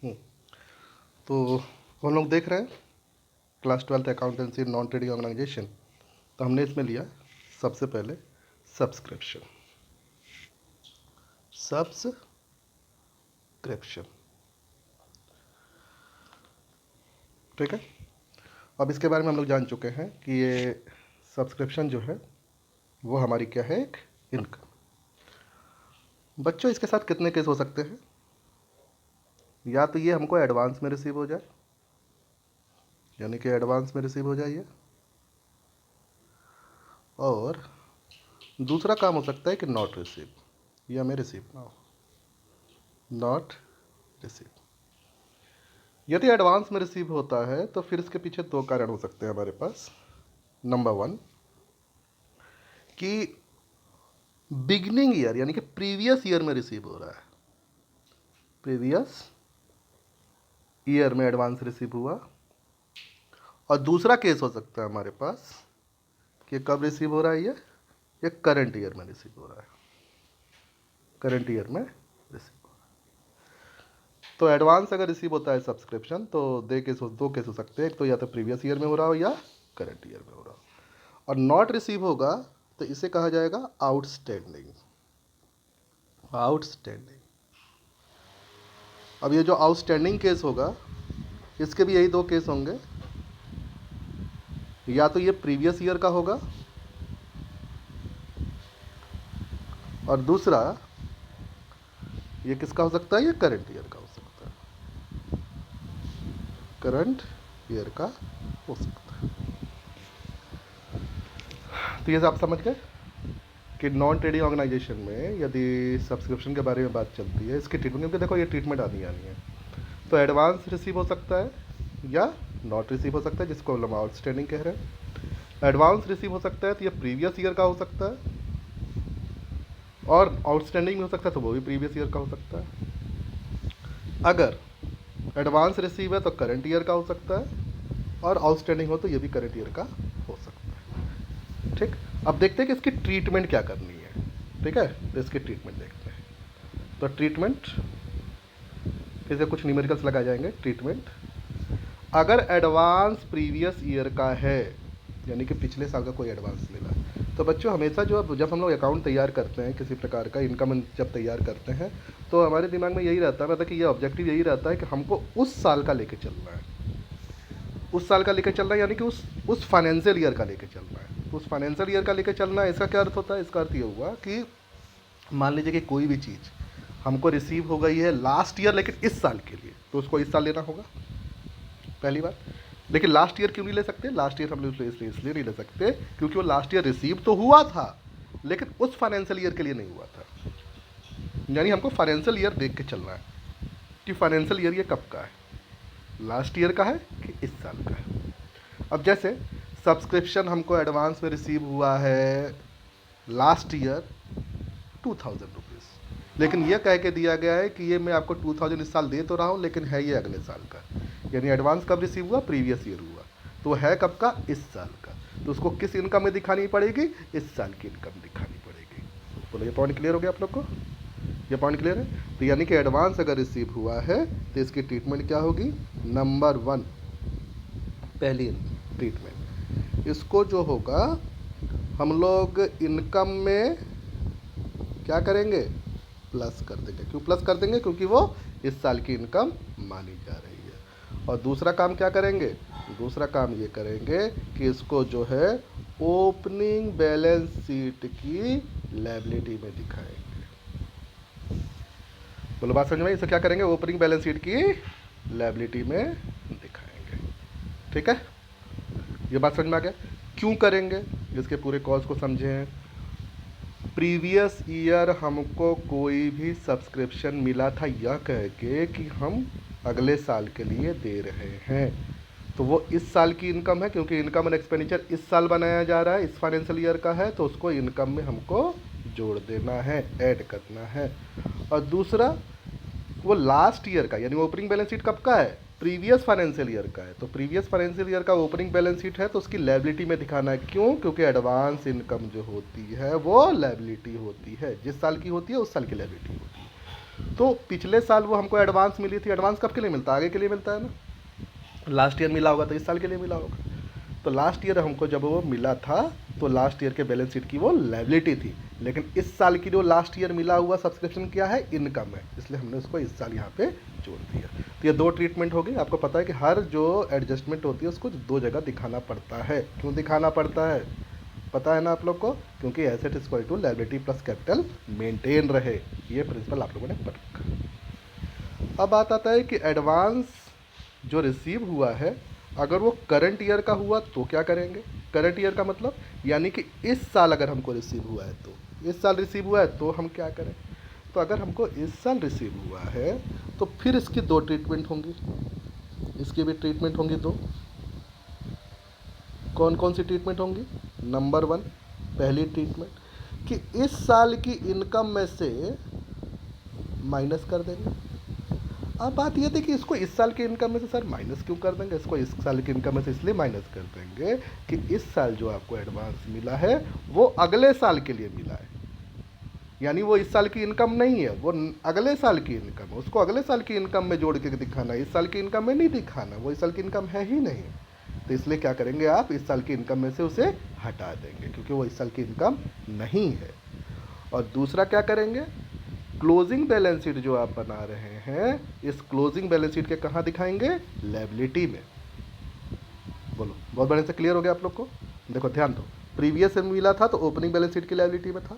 हम्म, तो हम लोग देख रहे हैं class 12th accountancy non trading organisation. तो हमने इसमें लिया सबसे पहले सब्सक्रिप्शन। ठीक है। अब इसके बारे में हम लोग जान चुके हैं कि ये सब्सक्रिप्शन जो है वो हमारी क्या है, एक इनकम। बच्चों, इसके साथ कितने केस हो सकते हैं? या तो ये हमको एडवांस में रिसीव हो जाए, यानी कि एडवांस में रिसीव हो जाइए, और दूसरा काम हो सकता है कि नॉट रिसीव, या में रिसीव ना हो, नॉट रिसीव। यदि एडवांस में रिसीव होता है तो फिर इसके पीछे दो कारण हो सकते हैं हमारे पास। नंबर वन, कि बिगनिंग ईयर यानी कि प्रीवियस ईयर में रिसीव हो रहा है, प्रीवियस ईयर में एडवांस रिसीव हुआ। और दूसरा केस हो सकता है हमारे पास कि कब रिसीव हो रहा है, ये करंट ईयर में रिसीव हो रहा है, करंट ईयर में रिसीव हो रहा है। तो एडवांस अगर रिसीव होता है सब्सक्रिप्शन तो दो केस हो सकते हैं, एक तो या तो प्रीवियस ईयर में हो रहा हो या करंट ईयर में हो रहा हो। और नॉट रिसीव होगा तो इसे कहा जाएगा आउटस्टैंडिंग, आउटस्टैंडिंग। अब ये जो आउटस्टैंडिंग केस होगा इसके भी यही दो केस होंगे, या तो ये प्रीवियस ईयर का होगा और दूसरा ये किसका हो सकता है, ये करंट ईयर का हो सकता है, करंट ईयर का हो सकता है। तो ये आप समझ गए कि नॉन ट्रेडिंग ऑर्गेनाइजेशन में यदि सब्सक्रिप्शन के बारे में बात चलती है, इसकी ट्रीटमेंट, क्योंकि देखो ये ट्रीटमेंट आनी है। तो एडवांस रिसीव हो सकता है या नॉट रिसीव हो सकता है, जिसको हम आउटस्टैंडिंग कह रहे हैं। एडवांस रिसीव हो सकता है तो ये प्रीवियस ईयर का हो सकता है, और आउटस्टैंडिंग में हो सकता है तो वो भी प्रीवियस ईयर का हो सकता है। अगर एडवांस रिसीव है तो करंट ईयर का हो सकता है, और आउटस्टैंडिंग हो तो ये भी करंट ईयर का हो सकता है। ठीक, अब देखते हैं कि इसकी ट्रीटमेंट क्या करनी है। ठीक है, तो इसकी ट्रीटमेंट देखते हैं। तो ट्रीटमेंट, फिर से कुछ न्यूमेरिकल्स लगाए जाएंगे। ट्रीटमेंट, अगर एडवांस प्रीवियस ईयर का है, यानी कि पिछले साल का कोई एडवांस मिला, तो बच्चों हमेशा जब हम लोग अकाउंट तैयार करते हैं, किसी प्रकार का इनकम जब तैयार करते हैं, तो हमारे दिमाग में यही रहता है, मतलब कि ये ऑब्जेक्टिव यही रहता है कि हमको उस साल का लेके चलना है, उस साल का लेके चलना है, यानी कि उस फाइनेंशियल ईयर का लेके चलना है। तो उस फाइनेंशियल ईयर का लेके चलना है, इसका क्या अर्थ होता है? इसका अर्थ ये हुआ कि मान लीजिए कि कोई भी चीज़ हमको रिसीव हो गई है लास्ट ईयर लेकिन इस साल के लिए, तो उसको इस साल लेना होगा, पहली बात। लेकिन लास्ट ईयर क्यों नहीं ले सकते? लास्ट ईयर हम लोग इसलिए नहीं ले सकते क्योंकि वो लास्ट ईयर रिसीव तो हुआ था लेकिन उस फाइनेंशियल ईयर के लिए नहीं हुआ था। यानी हमको फाइनेंशियल ईयर देख के चलना है कि फाइनेंशियल ईयर ये कब का है, लास्ट ईयर का है कि इस साल का है। अब जैसे सब्सक्रिप्शन हमको एडवांस में रिसीव हुआ है लास्ट ईयर 2000 रुपीज़, लेकिन ये कह के दिया गया है कि ये मैं आपको 2000 इस साल दे तो रहा हूँ लेकिन है ये अगले साल का। यानी एडवांस कब रिसीव हुआ? प्रीवियस ईयर हुआ, तो है कब का? इस साल का। तो उसको किस इनकम में दिखानी पड़ेगी? इस साल की इनकम दिखानी पड़ेगी। बोलो, ये पॉइंट क्लियर हो गया आप लोग को? ये पॉइंट क्लियर है? तो यानी कि एडवांस अगर रिसीव हुआ है तो इसकी ट्रीटमेंट क्या होगी? नंबर वन, पहली ट्रीटमेंट, इसको जो होगा हम लोग इनकम में क्या करेंगे? प्लस कर देंगे। क्यों प्लस कर देंगे? क्योंकि वो इस साल की इनकम मानी जा रही है। और दूसरा काम क्या करेंगे? दूसरा काम ये करेंगे कि इसको जो है ओपनिंग बैलेंस शीट की लायबिलिटी में दिखाएंगे। बोलो, बात समझ में? इसे क्या करेंगे? ओपनिंग बैलेंस शीट की लायबिलिटी में दिखाएंगे। ठीक है, ये बात समझ में आ गया? क्यों करेंगे, इसके पूरे कॉज को समझें। प्रीवियस ईयर हमको कोई भी सब्सक्रिप्शन मिला था यह कह के कि हम अगले साल के लिए दे रहे हैं, तो वो इस साल की इनकम है, क्योंकि इनकम एंड एक्सपेंडिचर इस साल बनाया जा रहा है, इस फाइनेंशियल ईयर का है, तो उसको इनकम में हमको जोड़ देना है, ऐड करना है। और दूसरा, वो लास्ट ईयर का, यानी ओपनिंग बैलेंस शीट कब का है? प्रीवियस फाइनेंशियल ईयर का है। तो प्रीवियस फाइनेंशियल ईयर का ओपनिंग बैलेंस शीट है तो उसकी लायबिलिटी में दिखाना है। क्यों? क्योंकि एडवांस इनकम जो होती है वो लायबिलिटी होती है, जिस साल की होती है उस साल की लायबिलिटी होती है। तो पिछले साल वो हमको एडवांस मिली थी, एडवांस कब के लिए मिलता है? आगे के लिए मिलता है ना। लास्ट ईयर मिला होगा तो इस साल के लिए मिला होगा। तो लास्ट ईयर हमको जब वो मिला था तो लास्ट ईयर के बैलेंस शीट की वो लायबिलिटी थी, लेकिन इस साल की जो लास्ट ईयर मिला हुआ सब्सक्रिप्शन क्या है? इनकम है, इसलिए हमने उसको इस साल यहाँ पे जोड़ दिया। तो ये दो ट्रीटमेंट हो गई। आपको पता है कि हर जो एडजस्टमेंट होती है उसको दो जगह दिखाना पड़ता है। क्यों दिखाना पड़ता है पता है ना आप लोग को? क्योंकि asset is equal to liability plus capital maintain रहे। ये प्रिंसिपल आप लोगों ने पढ़ रखा। अब बात आता है कि एडवांस जो रिसीव हुआ है अगर वो करंट ईयर का हुआ तो क्या करेंगे? करंट ईयर का मतलब यानी कि इस साल अगर हमको रिसीव हुआ है तो इस साल रिसीव हुआ है तो हम क्या करें? तो अगर हमको इस साल रिसीव हुआ है तो फिर इसकी दो ट्रीटमेंट होंगी, इसकी भी ट्रीटमेंट होंगी दो। कौन कौन सी ट्रीटमेंट होंगी? नंबर 1 पहली ट्रीटमेंट कि इस साल की इनकम में से माइनस कर देंगे। अब बात ये थी कि इसको इस साल की इनकम में से सर माइनस क्यों कर देंगे? इसको इस साल की इनकम में से इसलिए माइनस कर देंगे कि इस साल जो आपको एडवांस मिला है वो अगले साल के लिए मिला है, यानी वो इस साल की इनकम नहीं है, वो अगले साल की इनकम है। उसको अगले साल की इनकम में जोड़ के दिखाना, इस साल की इनकम में नहीं दिखाना, वो इस साल की इनकम है ही नहीं। तो इसलिए क्या करेंगे आप? इस साल की इनकम में से उसे हटा देंगे क्योंकि वो इस साल की इनकम नहीं है। और दूसरा क्या करेंगे? क्लोजिंग बैलेंस शीट जो आप बना रहे हैं, इस क्लोजिंग बैलेंस शीट के कहाँ दिखाएंगे? लायबिलिटी में। बोलो, बहुत बढ़िया से क्लियर हो गया आप लोग को? देखो ध्यान दो, प्रीवियस में मिला था तो ओपनिंग बैलेंस शीट की लायबिलिटी में था,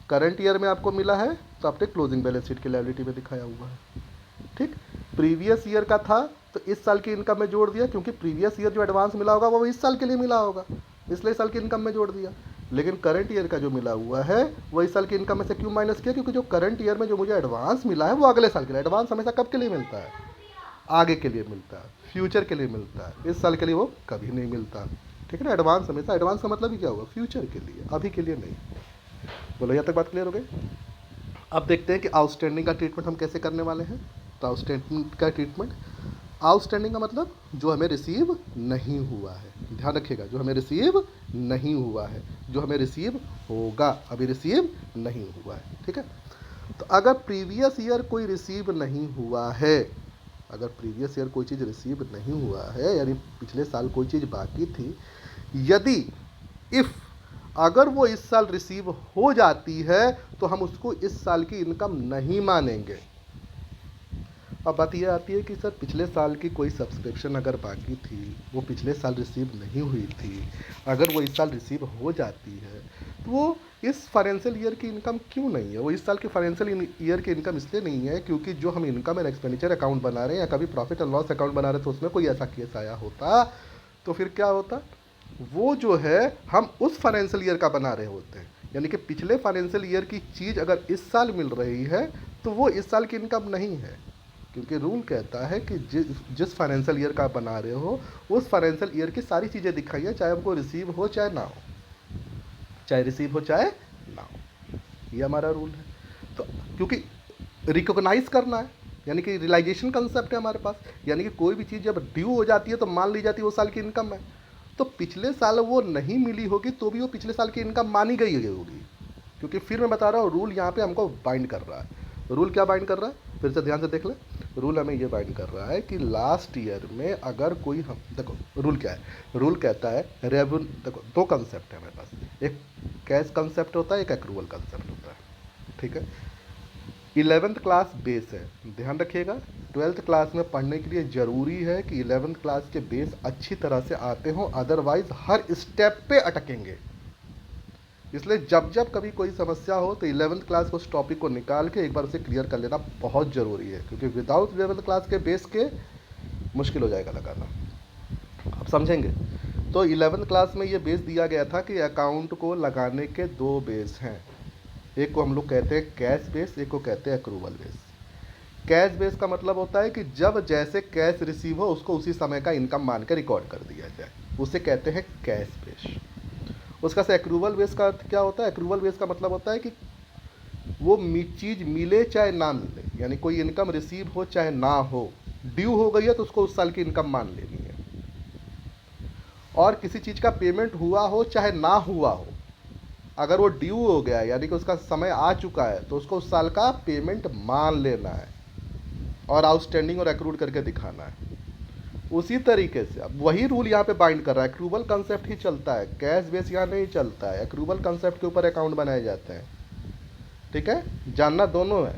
करंट ईयर में आपको मिला है तो आपने क्लोजिंग बैलेंस शीट की लायबिलिटी में दिखाया हुआ है। ठीक, प्रीवियस ईयर का था तो इस साल की इनकम में जोड़ दिया क्योंकि प्रीवियस ईयर जो एडवांस मिला होगा वो इस साल के लिए मिला होगा, इसलिए इस साल की इनकम में जोड़ दिया। लेकिन करंट ईयर का जो मिला हुआ है वो इस साल की इनकम में से क्यों माइनस किया? क्योंकि जो करंट ईयर में जो मुझे एडवांस मिला है वो अगले साल के लिए। एडवांस हमेशा कब के लिए मिलता है? आगे के लिए मिलता है, फ्यूचर के लिए मिलता है। इस साल के लिए वो कभी नहीं मिलता। ठीक है ना? एडवांस हमेशा, एडवांस का मतलब ही क्या होगा? फ्यूचर के लिए, अभी के लिए नहीं। बोलो, यहाँ तक बात क्लियर हो गई? अब देखते हैं कि आउटस्टैंडिंग का ट्रीटमेंट हम कैसे करने वाले हैं। तो आउटस्टैंडिंग का ट्रीटमेंट, आउटस्टैंडिंग का मतलब जो हमें रिसीव नहीं हुआ है। ध्यान रखिएगा, जो हमें रिसीव नहीं हुआ है, जो हमें रिसीव होगा, अभी रिसीव नहीं हुआ है। ठीक है? तो अगर प्रीवियस ईयर कोई रिसीव नहीं हुआ है, अगर प्रीवियस ईयर कोई चीज़ रिसीव नहीं हुआ है यानी पिछले साल कोई चीज़ बाकी थी, यदि इफ़ अगर वो इस साल रिसीव हो जाती है तो हम उसको इस साल की इनकम नहीं मानेंगे। अब बात ये आती है कि सर पिछले साल की कोई सब्सक्रिप्शन अगर बाकी थी, वो पिछले साल रिसीव नहीं हुई थी, अगर वो इस साल रिसीव हो जाती है तो वो इस फाइनेंशियल ईयर की इनकम क्यों नहीं है? वो इस साल की फाइनेंशियल ईयर की इनकम इसलिए नहीं है क्योंकि जो हम इनकम एंड एक्सपेंडिचर अकाउंट बना रहे हैं या कभी प्रॉफिट एंड लॉस अकाउंट बना रहे थे उसमें कोई ऐसा केस आया होता तो फिर क्या होता? वो जो है हम उस फाइनेंशियल ईयर का बना रहे होते हैं, यानी कि पिछले फाइनेंशियल ईयर की चीज़ अगर इस साल मिल रही है तो वो इस साल की इनकम नहीं है, क्योंकि रूल कहता है कि जिस फाइनेंशियल ईयर का आप बना रहे हो उस फाइनेंशियल ईयर की सारी चीज़ें दिखाइए, चाहे हमको रिसीव हो चाहे ना हो, चाहे रिसीव हो चाहे ना हो। ये हमारा रूल है। तो क्योंकि रिकॉग्नाइज करना है, यानी कि रियलाइजेशन कंसेप्ट है हमारे पास, यानी कि कोई भी चीज़ जब ड्यू हो जाती है तो मान ली जाती है वो साल की इनकम है। तो पिछले साल वो नहीं मिली होगी तो भी वो पिछले साल की इनकम मानी गई होगी, क्योंकि फिर मैं बता रहा हूँ रूल यहाँ पे हमको बाइंड कर रहा है। रूल क्या बाइंड कर रहा है? फिर से ध्यान से देख ले। रूल हमें ये बाइंड कर रहा है कि लास्ट ईयर में अगर कोई, हम देखो रूल क्या है, रूल कहता है रेवेन्यू, देखो दो कंसेप्ट है हमारे पास, एक कैश कंसेप्ट होता है, एक एक्रूवल कंसेप्ट होता है। ठीक है? 11th क्लास बेस है, ध्यान रखिएगा। 12th क्लास में पढ़ने के लिए ज़रूरी है कि 11th क्लास के बेस अच्छी तरह से आते हों, अदरवाइज हर स्टेप पे अटकेंगे। इसलिए जब जब कभी कोई समस्या हो तो 11th क्लास को उस टॉपिक को निकाल के एक बार उसे क्लियर कर लेना बहुत ज़रूरी है, क्योंकि विदाउट 11th क्लास के बेस के मुश्किल हो जाएगा लगाना। आप समझेंगे? तो 11th क्लास में ये बेस दिया गया था कि अकाउंट को लगाने के दो बेस हैं, एक को हम लोग कहते हैं कैश बेस, एक को कहते हैं एक्रूवल बेस। कैश बेस का मतलब होता है कि जब जैसे कैश रिसीव हो उसको उसी समय का इनकम मान के रिकॉर्ड कर दिया जाए, उसे कहते हैं कैश बेस। उसका से एक्रूवल बेस का अर्थ क्या होता है? एक्रूवल बेस का मतलब होता है कि वो चीज़ मिले चाहे ना मिले, यानी कोई इनकम रिसीव हो चाहे ना हो, ड्यू हो गई है तो उसको उस साल की इनकम मान लेनी है। और किसी चीज़ का पेमेंट हुआ हो चाहे ना हुआ हो, अगर वो ड्यू हो गया यानी कि उसका समय आ चुका है तो उसको उस साल का पेमेंट मान लेना है और आउटस्टैंडिंग और एक्रूड करके दिखाना है। उसी तरीके से अब वही रूल यहाँ पे बाइंड कर रहा है, एक्रूवल कंसेप्ट ही चलता है, कैश बेस यहाँ नहीं चलता है, एक्रूवल कंसेप्ट के ऊपर अकाउंट बनाए जाते हैं। ठीक है, जानना दोनों है।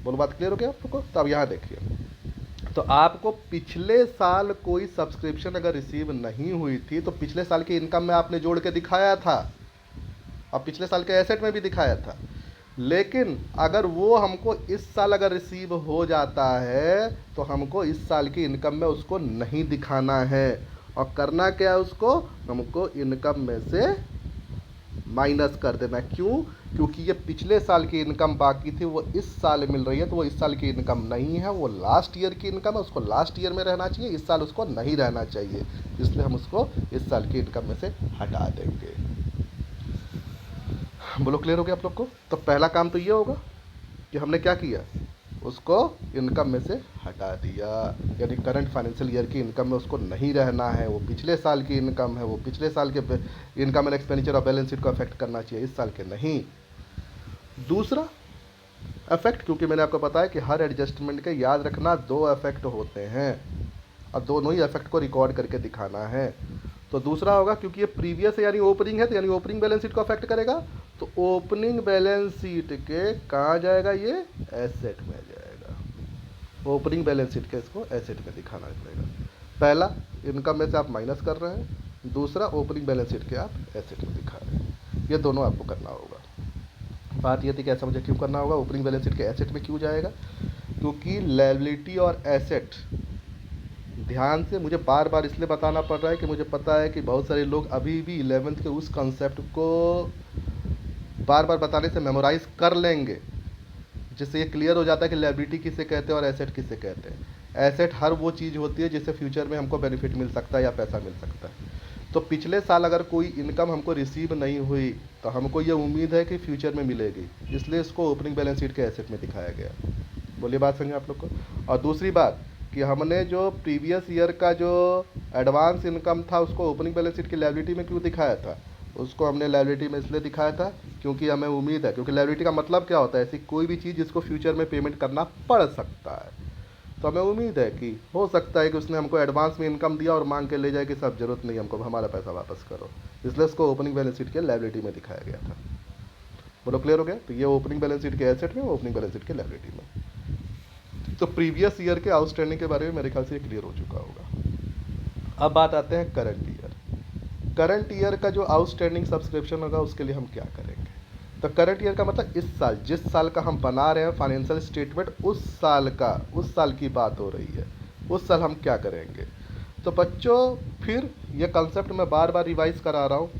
बोलो बात क्लियर हो गया आपको? तो अब यहाँ देखिए, तो आपको पिछले साल कोई सब्सक्रिप्शन अगर रिसीव नहीं हुई थी तो पिछले साल की इनकम में आपने जोड़ के दिखाया था और पिछले साल के एसेट में भी दिखाया था। लेकिन अगर वो हमको इस साल अगर रिसीव हो जाता है तो हमको इस साल की इनकम में उसको नहीं दिखाना है और करना क्या है, उसको हमको इनकम में से माइनस कर देना। क्यों? क्योंकि ये पिछले साल की इनकम बाकी थी, वो इस साल मिल रही है, तो वो इस साल की इनकम नहीं है, वो लास्ट ईयर की इनकम है, उसको लास्ट ईयर में रहना चाहिए, इस साल उसको नहीं रहना चाहिए, इसलिए हम उसको इस साल की इनकम में से हटा देंगे। बोलो क्लियर हो गया आप लोग को? तो पहला काम तो ये होगा कि हमने क्या किया, उसको इनकम में से हटा दिया, यानी करंट फाइनेंशियल ईयर की इनकम में उसको नहीं रहना है, वो पिछले साल की इनकम है, वो पिछले साल के इनकम एंड एक्सपेंडिचर और बैलेंस शीट को अफेक्ट करना चाहिए, इस साल के नहीं। दूसरा इफेक्ट, क्योंकि मैंने आपको बताया कि हर एडजस्टमेंट के याद रखना 2 इफेक्ट होते हैं और दोनों ही इफेक्ट को रिकॉर्ड करके दिखाना है। तो दूसरा होगा, क्योंकि ये प्रीवियस यानी ओपनिंग है, तो यानी ओपनिंग बैलेंस शीट को अफेक्ट करेगा, तो ओपनिंग बैलेंस शीट के कहाँ जाएगा, ये एसेट में जाएगा। ओपनिंग बैलेंस शीट के इसको एसेट में दिखाना पड़ेगा। पहला इनकम में से आप माइनस कर रहे हैं, दूसरा ओपनिंग बैलेंस शीट के आप एसेट में दिखा रहे हैं, ये दोनों आपको करना होगा। बात ये थी कि ऐसा मुझे क्यों करना होगा, ओपनिंग बैलेंस शीट के एसेट में क्यों जाएगा, क्योंकि लायबिलिटी और एसेट, ध्यान से मुझे बार बार इसलिए बताना पड़ रहा है कि मुझे पता है कि बहुत सारे लोग अभी भी 11th के उस कंसेप्ट को बार बार बताने से मेमोराइज कर लेंगे, जिससे ये क्लियर हो जाता है कि लायबिलिटी किसे कहते हैं और एसेट किसे कहते हैं। एसेट हर वो चीज़ होती है जिससे फ्यूचर में हमको बेनिफिट मिल सकता है या पैसा मिल सकता है। तो पिछले साल अगर कोई इनकम हमको रिसीव नहीं हुई तो हमको ये उम्मीद है कि फ्यूचर में मिलेगी, इसलिए इसको ओपनिंग बैलेंस शीट के एसेट में दिखाया गया। बोलिए बात समझे आप लोग को? और दूसरी बात कि हमने जो प्रीवियस ईयर का जो एडवांस इनकम था उसको ओपनिंग बैलेंस शीट की लायबिलिटी में क्यों दिखाया था, उसको हमने लायबिलिटी में इसलिए दिखाया था क्योंकि हमें उम्मीद है, क्योंकि लायबिलिटी का मतलब क्या होता है, ऐसी कोई भी चीज़ जिसको फ्यूचर में पेमेंट करना पड़ सकता है, तो हमें उम्मीद है कि हो सकता है कि उसने हमको एडवांस में इनकम दिया और मांग के ले जाए कि सब जरूरत नहीं, हमको हमारा पैसा वापस करो, इसलिए इसको ओपनिंग बैलेंस शीट के लायबिलिटी में दिखाया गया था। बोलो क्लियर हो गया? तो ये ओपनिंग बैलेंस शीट के एसेट में, ओपनिंग बैलेंस शीट के लायबिलिटी में। तो प्रीवियस ईयर के आउटस्टैंडिंग के बारे में मेरे ख्याल से क्लियर हो चुका होगा। अब बात आते हैं करंट ईयर। करंट ईयर का जो आउटस्टैंडिंग सब्सक्रिप्शन होगा उसके लिए हम क्या करेंगे? तो करंट ईयर का मतलब इस साल, जिस साल का हम बना रहे हैं फाइनेंशियल स्टेटमेंट, उस साल का, उस साल की बात हो रही है, उस साल हम क्या करेंगे। तो बच्चों फिर ये कंसेप्ट मैं बार बार रिवाइज करा रहा हूँ,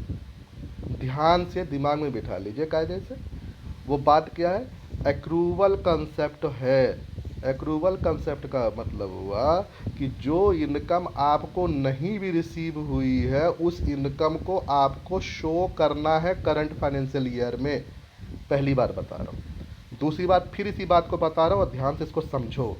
ध्यान से दिमाग में बिठा लीजिए कायदे से। वो बात क्या है, एक्रूवल कंसेप्ट है। एक्रूवल कंसेप्ट का मतलब हुआ कि जो इनकम आपको नहीं भी रिसीव हुई है उस इनकम को आपको शो करना है करंट फाइनेंशियल ईयर में। पहली बार बता रहा हूँ। दूसरी बात फिर इसी बात को बता रहा हूँ और ध्यान से इसको समझो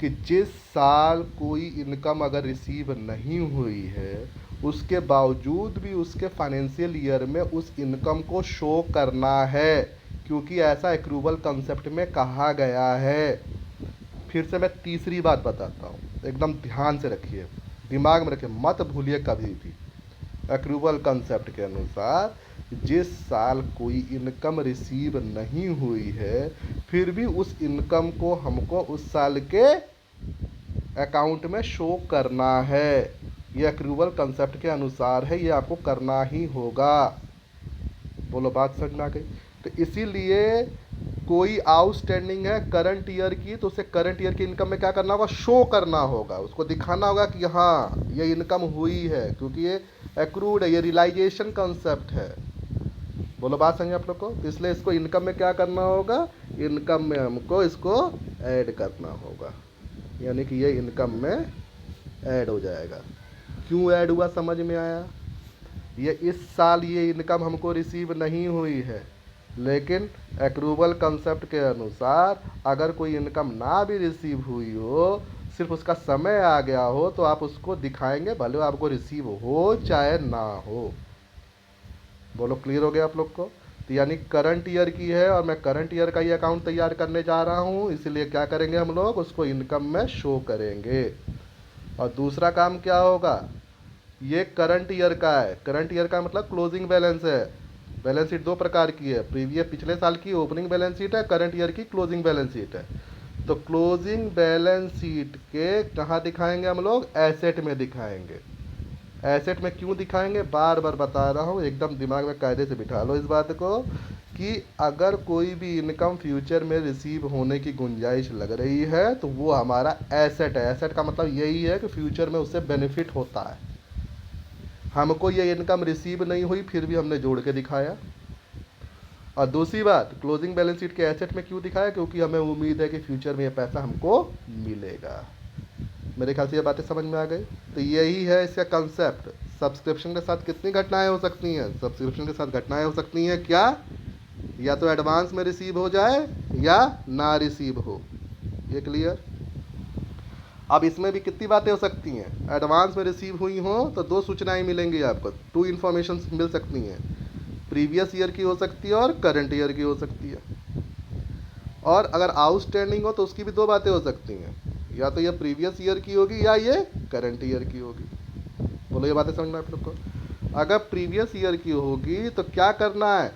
कि जिस साल कोई इनकम अगर रिसीव नहीं हुई है उसके बावजूद भी उसके फाइनेंशियल ईयर में उस इनकम को शो करना है, क्योंकि ऐसा एक्रूवल कंसेप्ट में कहा गया है। फिर से मैं तीसरी बात बताता हूँ, एकदम ध्यान से रखिए, दिमाग में रखिए, मत भूलिए कभी भी। एक्रूवल कंसेप्ट के अनुसार जिस साल कोई इनकम रिसीव नहीं हुई है फिर भी उस इनकम को हमको उस साल के अकाउंट में शो करना है। ये एक्रूवल कंसेप्ट के अनुसार है, ये आपको करना ही होगा। बोलो बात समझ में आ गई? तो इसीलिए कोई आउटस्टैंडिंग है करंट ईयर की तो उसे करंट ईयर की इनकम में क्या करना होगा, शो करना होगा, उसको दिखाना होगा कि हाँ ये इनकम हुई है, क्योंकि ये एक्रूड है, ये रियलाइजेशन कंसेप्ट है। बोलो बात समझे आप लोग को? तो इसलिए इसको इनकम में क्या करना होगा, इनकम में हमको इसको ऐड करना होगा, यानी कि ये इनकम में ऐड हो जाएगा। क्यों ऐड हुआ समझ में आया? ये इस साल ये इनकम हमको रिसीव नहीं हुई है, लेकिन एक्रूवल कंसेप्ट के अनुसार अगर कोई इनकम ना भी रिसीव हुई हो, सिर्फ उसका समय आ गया हो, तो आप उसको दिखाएंगे, भले आपको रिसीव हो चाहे ना हो। बोलो क्लियर हो गया आप लोग को? तो यानी करंट ईयर की है और मैं करंट ईयर का ही अकाउंट तैयार करने जा रहा हूँ, इसलिए क्या करेंगे हम लोग, उसको इनकम में शो करेंगे। और दूसरा काम क्या होगा, ये करंट ईयर का है, करंट ईयर का मतलब क्लोजिंग बैलेंस है। बैलेंस शीट दो प्रकार की है, प्रीवियस पिछले साल की ओपनिंग बैलेंस शीट है, करंट ईयर की क्लोजिंग बैलेंस शीट है। तो क्लोजिंग बैलेंस शीट के कहाँ दिखाएंगे हम लोग, एसेट में दिखाएंगे। एसेट में क्यों दिखाएंगे, बार बार बता रहा हूँ, एकदम दिमाग में कायदे से बिठा लो इस बात को, कि अगर कोई भी इनकम फ्यूचर में रिसीव होने की गुंजाइश लग रही है तो वो हमारा एसेट है। एसेट का मतलब यही है कि फ्यूचर में उससे बेनिफिट होता है। हमको ये इनकम रिसीव नहीं हुई फिर भी हमने जोड़ के दिखाया। और दूसरी बात, क्लोजिंग बैलेंस शीट के एसेट में क्यों दिखाया, क्योंकि हमें उम्मीद है कि फ्यूचर में ये पैसा हमको मिलेगा। मेरे ख्याल से ये बातें समझ में आ गई। तो यही है इसका कंसेप्ट। सब्सक्रिप्शन के साथ कितनी घटनाएं हो सकती हैं, सब्सक्रिप्शन के साथ घटनाएं हो सकती हैं क्या, या तो एडवांस में रिसीव हो जाए या ना रिसीव हो। ये क्लियर? अब इसमें भी कितनी बातें हो सकती हैं, एडवांस में रिसीव हुई हो तो दो सूचनाएं मिलेंगी आपको, टू इन्फॉर्मेशन मिल सकती हैं, प्रीवियस ईयर की हो सकती है और करंट ईयर की हो सकती है। और अगर आउटस्टैंडिंग हो तो उसकी भी दो बातें हो सकती हैं, या तो ये प्रीवियस ईयर की होगी या ये करंट ईयर की होगी। बोलो ये बातें समझना आप लोग को। अगर प्रीवियस ईयर की होगी तो क्या करना है,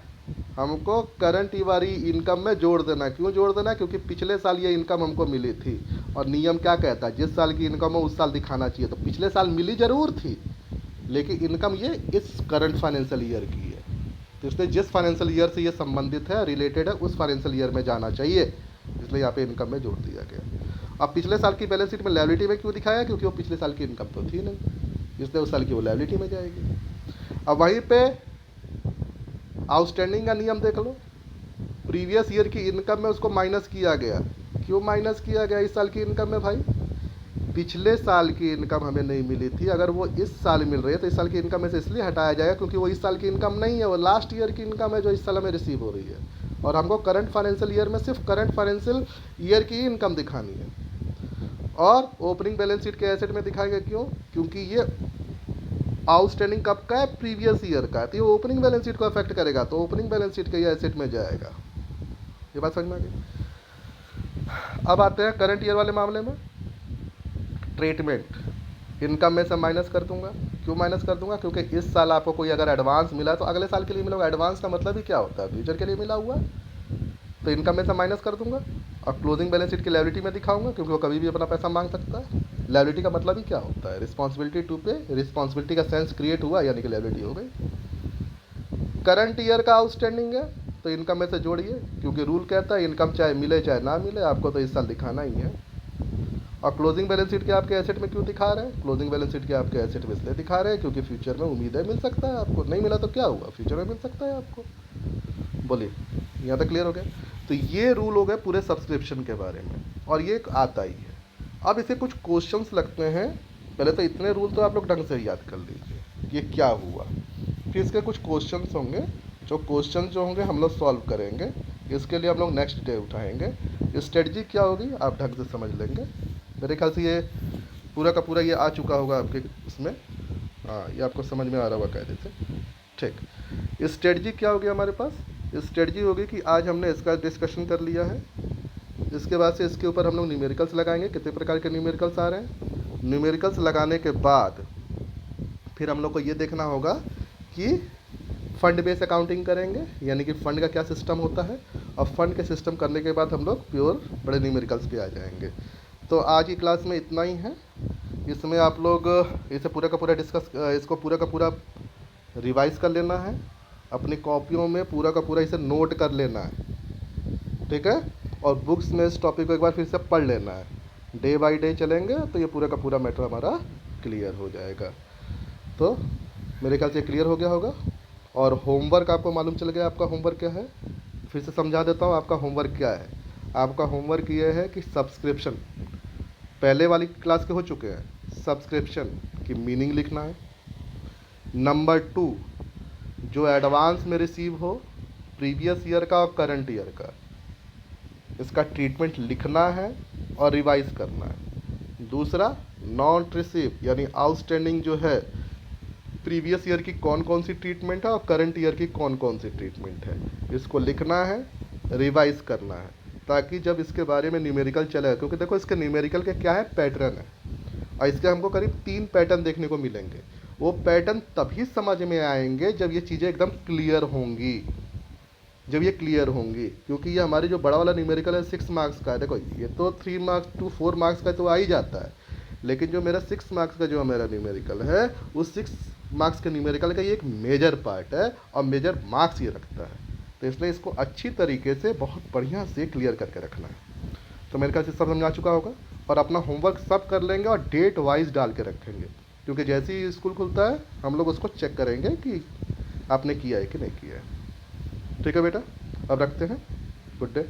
हमको करंट वाली इनकम में जोड़ देना। क्यों जोड़ देना, क्योंकि पिछले साल ये इनकम हमको मिली थी और नियम क्या कहता है, जिस साल की इनकम हो उस साल दिखाना चाहिए। तो पिछले साल मिली जरूर थी लेकिन इनकम ये इस करंट फाइनेंशियल ईयर की है, तो इसलिए जिस फाइनेंशियल ईयर से ये संबंधित है, रिलेटेड है, उस फाइनेंशियल ईयर में जाना चाहिए, इसलिए यहाँ पे इनकम में जोड़ दिया गया। अब पिछले साल की बैलेंस शीट में लायबिलिटी में क्यों दिखाया, क्योंकि वो पिछले साल की इनकम तो थी नहीं, इसलिए उस साल की वो लायबिलिटी में जाएगी। अब वहीं पे आउटस्टैंडिंग का नियम देख लो, प्रीवियस ईयर की इनकम में उसको माइनस किया गया। क्यों माइनस किया गया इस साल की इनकम में, भाई पिछले साल की इनकम हमें नहीं मिली थी, अगर वो इस साल मिल रही है तो इस साल की इनकम में से इसलिए हटाया जाएगा क्योंकि वो इस साल की इनकम नहीं है, वो लास्ट ईयर की इनकम है जो इस साल हमें रिसीव हो रही है, और हमको करंट फाइनेंशियल ईयर में सिर्फ करंट फाइनेंशियल ईयर की इनकम दिखानी है। और ओपनिंग बैलेंस शीट के एसेट में दिखाएंगे, क्यों, क्योंकि ये आउटस्टैंडिंग कब का है, प्रीवियस ईयर का है, तो ये ओपनिंग बैलेंस शीट को अफेक्ट करेगा, तो ओपनिंग बैलेंस शीट के ये एसेट में जाएगा। ये बात समझ में आ गई। अब आते हैं करंट ईयर वाले मामले में। ट्रीटमेंट इनकम में से माइनस कर दूंगा। क्यों माइनस कर दूंगा, क्योंकि इस साल आपको कोई अगर एडवांस मिला तो अगले साल के लिए मिलेगा। एडवांस का मतलब ही क्या होता है, फ्यूचर के लिए मिला हुआ, तो इनकम में से माइनस कर दूंगा। और क्लोजिंग बैलेंस शीट की लायबिलिटी में दिखाऊंगा क्योंकि वो कभी भी अपना पैसा मांग सकता है। लायबिलिटी का मतलब ही क्या होता है, रिस्पॉन्सिबिलिटी टू पे, रिस्पॉन्सिबिलिटी का सेंस क्रिएट हुआ यानी कि लायबिलिटी हो गई। करंट ईयर का आउटस्टैंडिंग है तो इनकम में से जोड़िए, क्योंकि रूल कहता है इनकम चाहे मिले चाहे ना मिले आपको तो इस साल दिखाना ही है। और क्लोजिंग बैलेंस शीट के आपके एसेट में क्यों दिखा रहे हैं, क्लोजिंग बैलेंस शीट के आपके एसेट में इसलिए दिखा रहे हैं क्योंकि फ्यूचर में उम्मीद है मिल सकता है आपको, नहीं मिला तो क्या हुआ, फ्यूचर में मिल सकता है आपको। बोलिए यहाँ तक क्लियर हो गया। तो ये रूल हो गए पूरे सब्सक्रिप्शन के बारे में, और ये आता ही है। अब इसे कुछ क्वेश्चंस लगते हैं, पहले तो इतने रूल तो आप लोग ढंग से याद कर लीजिए ये क्या हुआ, फिर इसके कुछ क्वेश्चंस होंगे, जो क्वेश्चन जो होंगे हम लोग सॉल्व करेंगे, इसके लिए हम लोग नेक्स्ट डे उठाएंगे। स्ट्रेटजी क्या होगी आप ढंग से समझ लेंगे। मेरे ख्याल से ये पूरा का पूरा ये आ चुका होगा आपके उसमें, हाँ ये आपको समझ में आ रहा होगा कायदे से। ठीक, स्ट्रेटजी क्या होगी हमारे पास, स्ट्रेटजी होगी कि आज हमने इसका डिस्कशन कर लिया है, इसके बाद से इसके ऊपर हम लोग न्यूमेरिकल्स लगाएंगे। कितने प्रकार के न्यूमेरिकल्स आ रहे हैं, न्यूमेरिकल्स लगाने के बाद फिर हम लोग को ये देखना होगा कि फंड बेस अकाउंटिंग करेंगे, यानी कि फंड का क्या सिस्टम होता है, और फंड के सिस्टम करने के बाद हम लोग प्योर बड़े न्यूमेरिकल्स पे आ जाएंगे। तो आज की क्लास में इतना ही है। इसमें आप लोग इसे पूरा का पूरा डिस्कस, इसको पूरा का पूरा रिवाइज कर लेना है, अपनी कॉपियों में पूरा का पूरा इसे नोट कर लेना है, ठीक है, और बुक्स में इस टॉपिक को एक बार फिर से पढ़ लेना है। डे बाय डे चलेंगे तो ये पूरा का पूरा मैटर हमारा क्लियर हो जाएगा। तो मेरे ख्याल से क्लियर हो गया होगा। और होमवर्क आपको मालूम चल गया, आपका होमवर्क क्या है, फिर से समझा देता हूँ आपका होमवर्क क्या है। आपका होमवर्क ये है कि सब्सक्रिप्शन पहले वाली क्लास के हो चुके हैं, सब्सक्रिप्शन की मीनिंग लिखना है। नंबर 2, जो एडवांस में रिसीव हो प्रीवियस ईयर का और करंट ईयर का, इसका ट्रीटमेंट लिखना है और रिवाइज करना है। दूसरा, नॉन रिसीव यानी आउटस्टैंडिंग जो है प्रीवियस ईयर की कौन कौन सी ट्रीटमेंट है और करंट ईयर की कौन कौन सी ट्रीटमेंट है, इसको लिखना है, रिवाइज करना है, ताकि जब इसके बारे में न्यूमेरिकल चलेगा, क्योंकि देखो इसके न्यूमेरिकल के क्या है, पैटर्न है, और इसके हमको करीब 3 पैटर्न देखने को मिलेंगे। वो पैटर्न तभी समझ में आएंगे जब ये चीज़ें एकदम क्लियर होंगी, जब ये क्लियर होंगी, क्योंकि ये हमारी जो बड़ा वाला न्यूमेरिकल है 6 मार्क्स का है। देखो ये तो 3 मार्क्स टू 4 मार्क्स का तो आ ही जाता है, लेकिन जो मेरा 6 मार्क्स का जो मेरा न्यूमेरिकल है, उस 6 मार्क्स के न्यूमेरिकल का ये एक मेजर पार्ट है और मेजर मार्क्स ये रखता है। तो इसलिए इसको अच्छी तरीके से बहुत बढ़िया से क्लियर करके रखना है। तो मेरे ख्याल से सब समझा चुका होगा, और अपना होमवर्क सब कर लेंगे और डेट वाइज डाल के रखेंगे, क्योंकि जैसे ही स्कूल खुलता है हम लोग उसको चेक करेंगे कि आपने किया है कि नहीं किया है। ठीक है बेटा, अब रखते हैं। Good day.